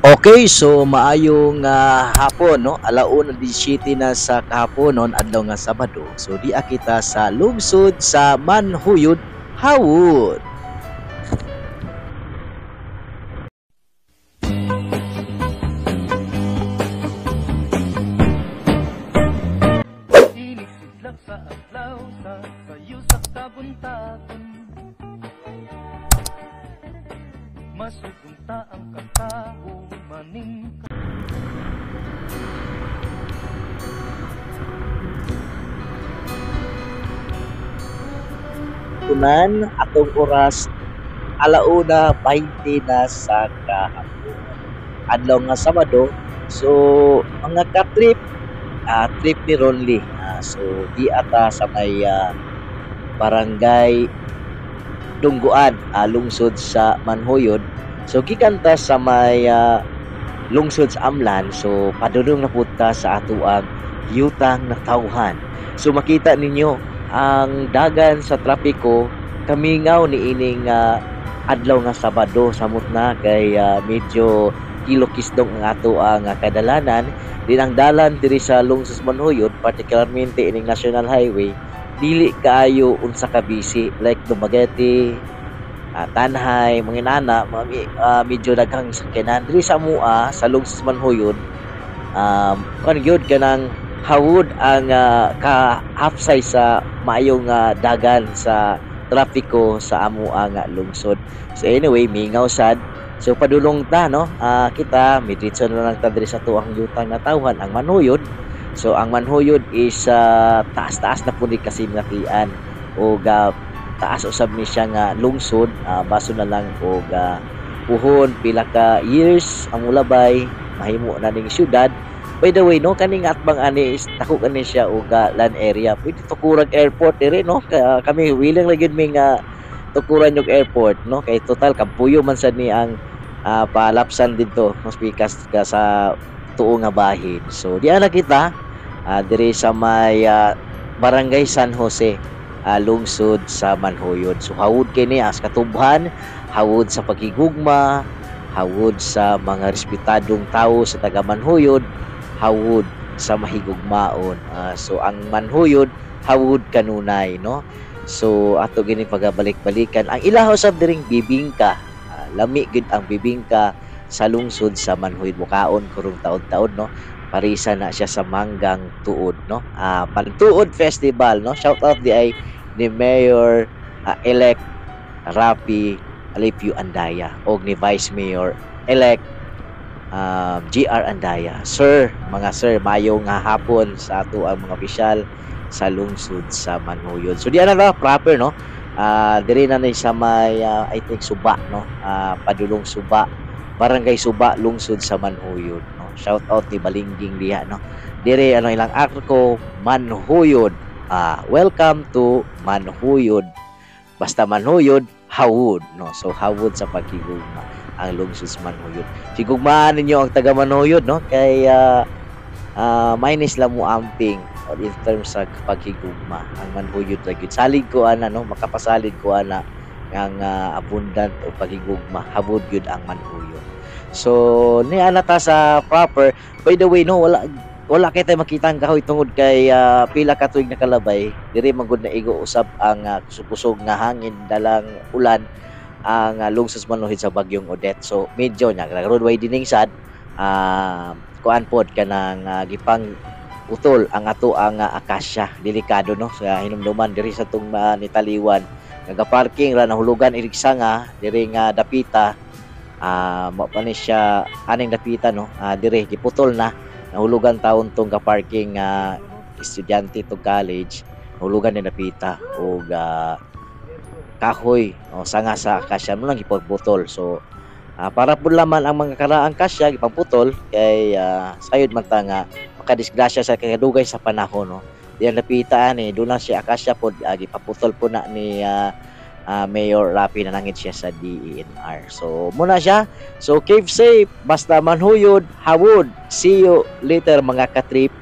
Okay, so maayong hapon no. Alauna 17 na sa kahaponon adlaw nga Sabado. So diha kita sa lungsod sa Manhuyod, Hawod. Inisidlak sa adlaw sa sayo sa kabuntagon. Masugunta ang katao maning Kunan atong oras alauna 20 na sa kahapon. Adlaw nga Sabado. So mga ka-trip trip ni Ronly. So di ata sa may barangay Dungguan, lungsod sa Manhuyod. So gikanta sa may lungsod sa Amlan. So padulong na pud ta sa atuang yutang na tawhan. So makita ninyo ang dagan sa trapiko kamingaw ni ining adlaw nga Sabado samot na kay medyo kilokisdong ang ato ang kadalanan din ang dalan diri sa lungsod sa Manhuyod, particularmente ining National Highway dili kaayo unsa ka busy like Dumaguete, Tanhay, Manginana, medyo daghang sakyanan diri sa mua sa lungsod sa Manhuyod. Kan gyud kanang hawod ang ka-hapsay sa maayong dagan sa trapiko sa amo ang lungsod. So anyway, mingaw sad. So padulong ta no, kita midritso na lang ta diri sa tuang yutang na tawhan ang Manhuyod. So ang Manhuyod is taas-taas na pud kasi nakian o taas usab ni siya nga lungsod, baso na lang og puhon pila ka years ang ulabay mahimo na ning syudad. By the way no, kaning atbang ani is dako kani siya og land area. Pwede tukurag airport diri no. Kami willing ra gyud ming tukuran yung airport no, kay total kampuyo man sad ni ang palapsan dito mas pikas ka sa tuo nga bahin. So diyan na kita diri sa may barangay San Jose, lungsod sa Manhuyod. So hawod kini as katubhan, hawod sa pagigugma, hawod sa mga respetadong tao sa taga Manhuyod, hawod sa mahigugmaon. So ang Manhuyod hawod kanunay no. So ato gini pagabalik-balikan ang ilaha usab diring bibingka. Lami gid ang bibingka sa lungsod sa Manhuyod, mukaon kurong taon-taon no. Parisa na siya sa Manggang Tuod no. Pantuod Festival no. Shout out di ay ni Mayor elect Rapi Alipio Andaya og ni Vice Mayor elect GR Andaya. Sir, mga sir, mayong hapon sa ato ang mga opisyal sa lungsod sa Manhuyod. So diyan na proper no. Diri na ni sa may I think Suba no. Padulong Suba, Barangay Suba, lungsod sa Manhuyod no. Shout out ni Balingging diha no. Diri ano ilang ako Manhuyod. Welcome to Manhuyod. Basta Manhuyod, hawod no. So hawod sa pagigugma ang lungsod sa Manhuyod. Sigugmaan ninyo ang taga Manhuyod no kay minus lang mo amping in terms sa paghigugma ang Manhuyod ra gyud. Salig ko ana no, makapasalig ko ana ang abundant o paghigugma hawod gyud ang Manhuyod. So ni ana ta sa proper. By the way no, wala kay tay makita ang kahoy tungod kay pila ka tuig nakalabay diri man gud na igo usab ang kusog-kusog nga hangin dalang ulan ang lungsod sa Manhuyod sa bagyong Odette. So medyo nya roadway dining sad kuan pod kanang gipang utol ang ato ang akasya, delikado no sa hinumduman diri sa tung nitaliwan nagaparking ra nahulugan irigsa nga diri nga dapita mao pa ni siya aning dapita no. Diri giputol na nahulugan taon tong ka-parking estudyante to college, nahulugan ni dapita og kahoy o sanga sa akasya mo lang giputol. So para pud laman ang mga karaang kasya gipangputol kay sayod man ta nga makadisgrasya sa kadugay sa panahon no. Diyan napita ani doon lang siya akasya pod gipaputol po na ni Mayor Rapi na nangit siya sa DENR. So muna siya. So keep safe basta Manhuyod hawod. See you later mga ka-trip.